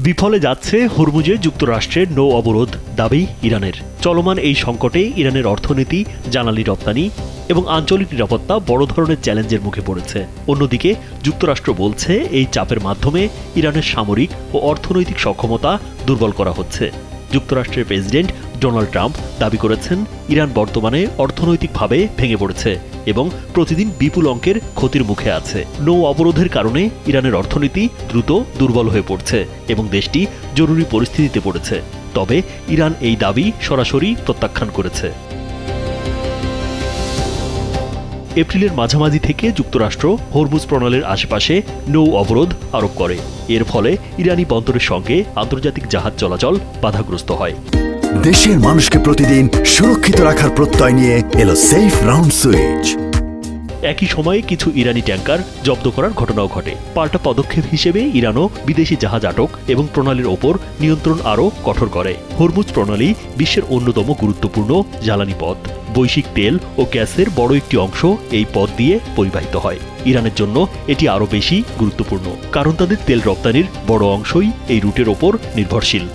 বিফলে যাচ্ছে হরমুজে যুক্তরাষ্ট্রের নৌ অবরোধ দাবি ইরানের। চলমান এই সংকটে ইরানের অর্থনীতি, জ্বালানি রপ্তানি এবং আঞ্চলিক নিরাপত্তা বড় ধরনের চ্যালেঞ্জের মুখে পড়েছে। অন্যদিকে যুক্তরাষ্ট্র বলছে এই চাপের মাধ্যমে ইরানের সামরিক ও অর্থনৈতিক সক্ষমতা দুর্বল করা হচ্ছে। যুক্তরাষ্ট্রের প্রেসিডেন্ট ডোনাল্ড ট্রাম্প দাবি করেছেন ইরান বর্তমানে অর্থনৈতিকভাবে ভেঙে পড়েছে এবং প্রতিদিন বিপুল অঙ্কের ক্ষতির মুখে আছে। নৌ অবরোধের কারণে ইরানের অর্থনীতি দ্রুত দুর্বল হয়ে পড়ছে এবং দেশটি জরুরি পরিস্থিতিতে পড়েছে। তবে ইরান এই দাবি সরাসরি প্রত্যাখ্যান করেছে। এপ্রিলের মাঝামাঝি থেকে যুক্তরাষ্ট্র হরমুজ প্রণালীর আশেপাশে নৌ অবরোধ আরোপ করে। এর ফলে ইরানি বন্দরের সঙ্গে আন্তর্জাতিক জাহাজ চলাচল বাধাগ্রস্ত হয়। দেশের মানুষকে প্রতিদিন সুরক্ষিত রাখার প্রত্যয় নিয়ে এলো সেফ রাউন্ড সুইচ। একই সময়ে কিছু ইরানি ট্যাঙ্কার জব্দ করার ঘটনাও ঘটে। পাল্টা পদক্ষেপ হিসেবে ইরানও বিদেশি জাহাজ আটক এবং প্রণালীর ওপর নিয়ন্ত্রণ আরও কঠোর করে। হরমুজ প্রণালী বিশ্বের অন্যতম গুরুত্বপূর্ণ জ্বালানি পথ। বৈশ্বিক তেল ও গ্যাসের বড় একটি অংশ এই পথ দিয়ে পরিবাহিত হয়। ইরানের জন্য এটি আরও বেশি গুরুত্বপূর্ণ, কারণ তাদের তেল রপ্তানির বড় অংশই এই রুটের ওপর নির্ভরশীল।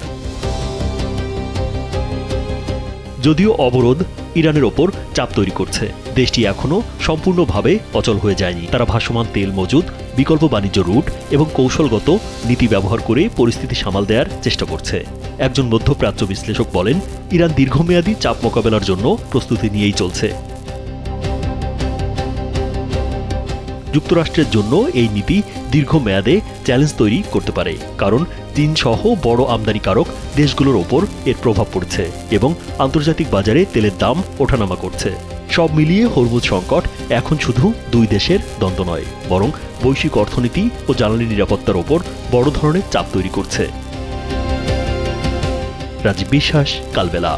যদিও অবরোধ ইরানের ওপর চাপ তৈরি করছে, দেশটি এখনও সম্পূর্ণভাবে অচল হয়ে যায়নি। তারা ভাসমান তেল মজুদ, বিকল্প বাণিজ্য রুট এবং কৌশলগত নীতি ব্যবহার করে পরিস্থিতি সামাল দেওয়ার চেষ্টা করছে। একজন মধ্যপ্রাচ্য বিশ্লেষক বলেন, ইরান দীর্ঘমেয়াদী চাপ মোকাবেলার জন্য প্রস্তুতি নিয়েই চলছে। যুক্তরাষ্ট্রের জন্য এই নীতি দীর্ঘমেয়াদে চ্যালেঞ্জ তৈরি করতে পারে, কারণ চীন সহ বড় আমদানিকারক দেশগুলোর ওপর এর প্রভাব পড়ছে এবং আন্তর্জাতিক বাজারে তেলের দাম ওঠানামা করছে। সব মিলিয়ে হরমুজ সংকট এখন শুধু দুই দেশের দ্বন্দ্ব নয়, বরং বৈশ্বিক অর্থনীতি ও জ্বালানি নিরাপত্তার ওপর বড় ধরনের চাপ তৈরি করছে। রাজীব বিশ্বাস, কালবেলা।